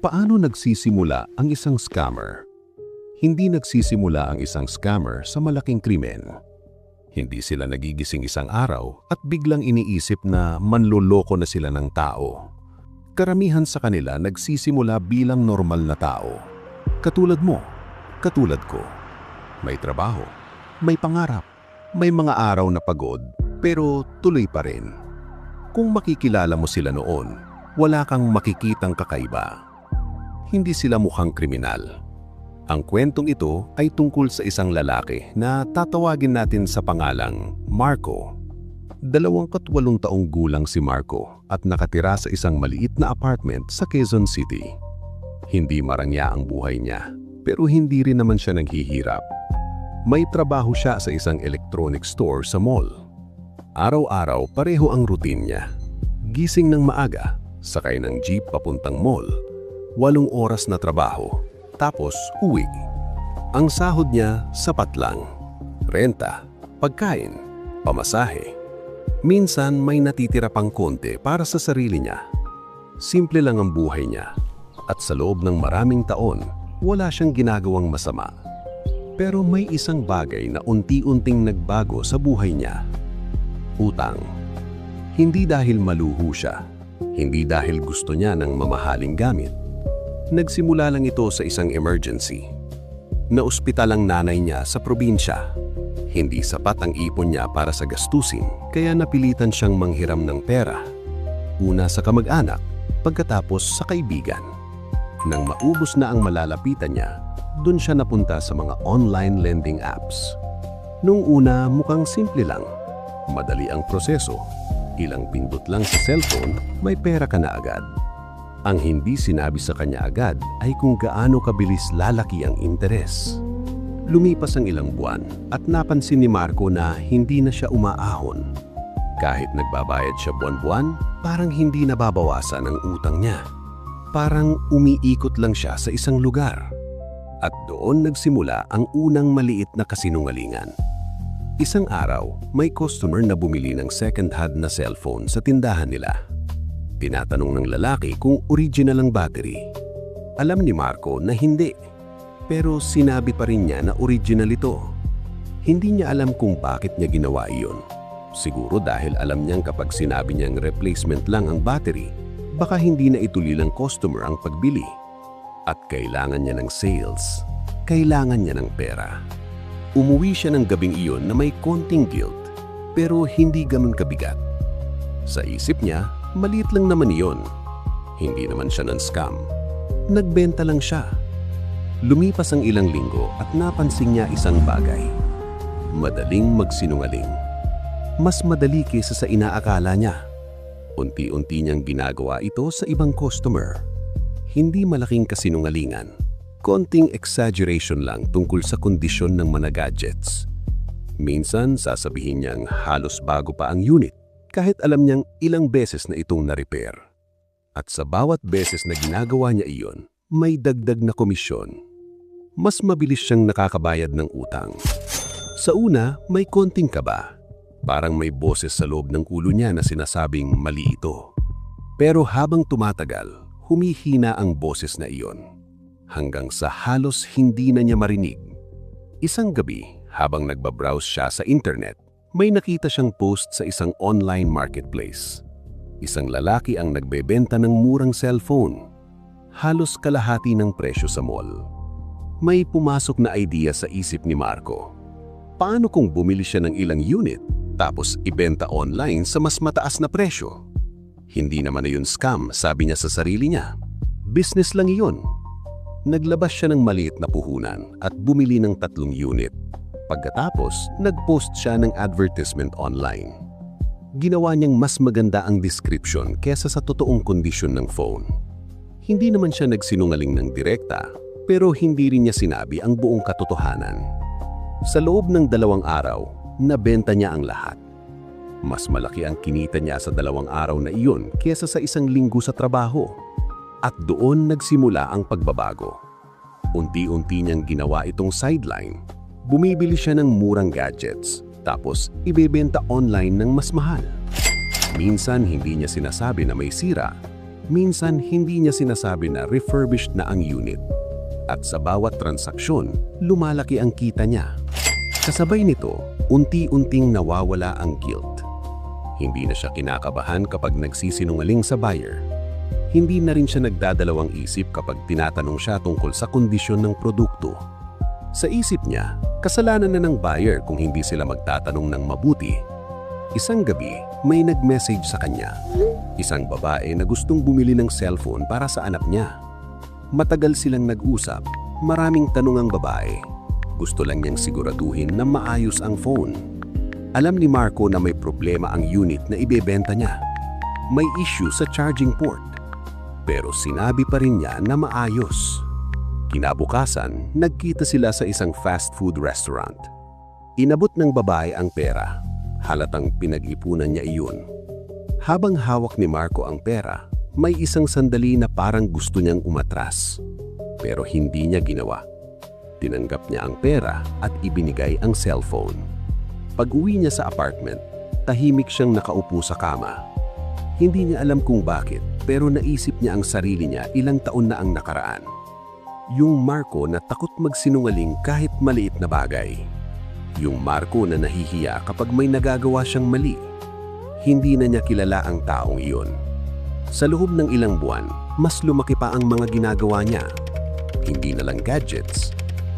Paano nagsisimula ang isang scammer? Hindi nagsisimula ang isang scammer sa malaking krimen. Hindi sila nagigising isang araw at biglang iniisip na manloloko na sila ng tao. Karamihan sa kanila nagsisimula bilang normal na tao. Katulad mo, katulad ko. May trabaho, may pangarap, may mga araw na pagod, pero tuloy pa rin. Kung makikilala mo sila noon, wala kang makikitang kakaiba. Hindi sila mukhang kriminal. Ang kwentong ito ay tungkol sa isang lalaki na tatawagin natin sa pangalang Marco. 28 taong gulang si Marco at nakatira sa isang maliit na apartment sa Quezon City. Hindi marangya ang buhay niya, pero hindi rin naman siya naghihirap. May trabaho siya sa isang electronic store sa mall. Araw-araw pareho ang routine niya. Gising ng maaga, sakay ng jeep papuntang mall, 8 oras na trabaho, tapos uwi. Ang sahod niya sapat lang. Renta, pagkain, pamasahe. Minsan may natitira pang konti para sa sarili niya. Simple lang ang buhay niya. At sa loob ng maraming taon, wala siyang ginagawang masama. Pero may isang bagay na unti-unting nagbago sa buhay niya. Utang. Hindi dahil maluho siya. Hindi dahil gusto niya ng mamahaling gamit. Nagsimula lang ito sa isang emergency. Naospital ang nanay niya sa probinsya. Hindi sapat ang ipon niya para sa gastusin, kaya napilitan siyang manghiram ng pera. Una sa kamag-anak, pagkatapos sa kaibigan. Nang maubos na ang malalapitan niya, doon siya napunta sa mga online lending apps. Nung una, mukhang simple lang. Madali ang proseso. Ilang pindot lang sa cellphone, may pera ka na agad. Ang hindi sinabi sa kanya agad ay kung gaano kabilis lalaki ang interes. Lumipas ang ilang buwan at napansin ni Marco na hindi na siya umaahon. Kahit nagbabayad siya buwan-buwan, parang hindi nababawasan ang utang niya. Parang umiikot lang siya sa isang lugar. At doon nagsimula ang unang maliit na kasinungalingan. Isang araw, may customer na bumili ng second-hand na cellphone sa tindahan nila. Tinatanong ng lalaki kung original ang battery. Alam ni Marco na hindi. Pero sinabi pa rin niya na original ito. Hindi niya alam kung bakit niya ginawa iyon. Siguro dahil alam niyang kapag sinabi niyang replacement lang ang battery, baka hindi na ituloy ng customer ang pagbili. At kailangan niya ng sales. Kailangan niya ng pera. Umuwi siya ng gabing iyon na may konting guilt, pero hindi ganun kabigat. Sa isip niya, maliit lang naman iyon. Hindi naman siya ng scam. Nagbenta lang siya. Lumipas ang ilang linggo at napansin niya isang bagay. Madaling magsinungaling. Mas madali kaysa sa inaakala niya. Unti-unti niyang ginagawa ito sa ibang customer. Hindi malaking kasinungalingan. Konting exaggeration lang tungkol sa kondisyon ng mga gadgets. Minsan sasabihin niyang halos bago pa ang unit kahit alam niyang ilang beses na itong na-repair. At sa bawat beses na ginagawa niya iyon, may dagdag na komisyon. Mas mabilis siyang nakakabayad ng utang. Sa una, may konting kaba. Parang may boses sa loob ng ulo niya na sinasabing mali ito. Pero habang tumatagal, humihina ang boses na iyon. Hanggang sa halos hindi na niya marinig. Isang gabi, habang nagbabrowse siya sa internet, may nakita siyang post sa isang online marketplace. Isang lalaki ang nagbebenta ng murang cellphone. Halos kalahati ng presyo sa mall. May pumasok na idea sa isip ni Marco. Paano kung bumili siya ng ilang unit tapos ibenta online sa mas mataas na presyo? Hindi naman na yun scam, sabi niya sa sarili niya. Business lang iyon. Naglabas siya ng maliit na puhunan at bumili ng 3 unit. Pagkatapos, nag-post siya ng advertisement online. Ginawa niyang mas maganda ang description kesa sa totoong kondisyon ng phone. Hindi naman siya nagsinungaling ng direkta, pero hindi rin niya sinabi ang buong katotohanan. Sa loob ng 2 araw, nabenta niya ang lahat. Mas malaki ang kinita niya sa 2 araw na iyon kesa sa 1 linggo sa trabaho. At doon nagsimula ang pagbabago. Unti-unti niyang ginawa itong sideline. Bumibili siya ng murang gadgets, tapos ibebenta online ng mas mahal. Minsan hindi niya sinasabi na may sira. Minsan, hindi niya sinasabi na refurbished na ang unit. At sa bawat transaksyon, lumalaki ang kita niya. Kasabay nito, unti-unting nawawala ang guilt. Hindi na siya kinakabahan kapag nagsisinungaling sa buyer. Hindi na rin siya nagdadalawang isip kapag tinatanong siya tungkol sa kondisyon ng produkto. Sa isip niya, kasalanan na ng buyer kung hindi sila magtatanong ng mabuti. Isang gabi, may nag-message sa kanya. Isang babae na gustong bumili ng cellphone para sa anak niya. Matagal silang nag-usap, maraming tanong ang babae. Gusto lang niyang siguraduhin na maayos ang phone. Alam ni Marco na may problema ang unit na ibebenta niya. May issue sa charging port. Pero sinabi pa rin niya na maayos. Kinabukasan, nagkita sila sa isang fast food restaurant. Inabot ng babae ang pera. Halatang pinag-ipunan niya iyon. Habang hawak ni Marco ang pera, may isang sandali na parang gusto niyang umatras. Pero hindi niya ginawa. Tinanggap niya ang pera at ibinigay ang cellphone. Pag-uwi niya sa apartment, tahimik siyang nakaupo sa kama. Hindi niya alam kung bakit, pero naisip niya ang sarili niya ilang taon na ang nakaraan. Yung Marco na takot magsinungaling kahit maliit na bagay. Yung Marco na nahihiya kapag may nagagawa siyang mali. Hindi na niya kilala ang taong iyon. Sa loob ng ilang buwan, mas lumaki pa ang mga ginagawa niya. Hindi na lang gadgets.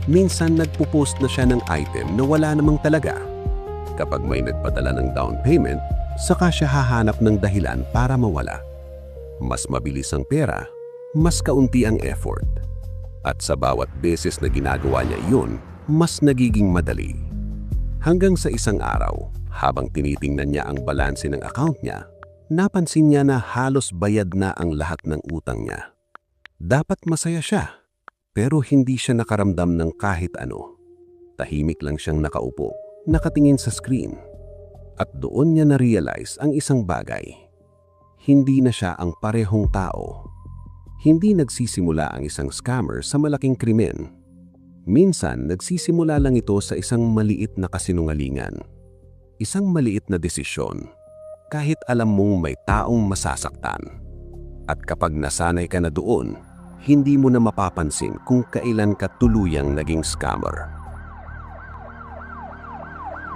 Minsan nagpo-post na siya ng item na wala namang talaga. Kapag may nagpadala ng down payment, saka siya hahanap ng dahilan para mawala. Mas mabilis ang pera, mas kaunti ang effort. At sa bawat beses na ginagawa niya iyon, mas nagiging madali. Hanggang sa isang araw, habang tinitingnan niya ang balanse ng account niya, napansin niya na halos bayad na ang lahat ng utang niya. Dapat masaya siya, pero hindi siya nakaramdam ng kahit ano. Tahimik lang siyang nakaupo, nakatingin sa screen. At doon niya na-realize ang isang bagay. Hindi na siya ang parehong tao. Hindi nagsisimula ang isang scammer sa malaking krimen. Minsan, nagsisimula lang ito sa isang maliit na kasinungalingan. Isang maliit na desisyon, kahit alam mong may taong masasaktan. At kapag nasanay ka na doon, hindi mo na mapapansin kung kailan ka tuluyang naging scammer.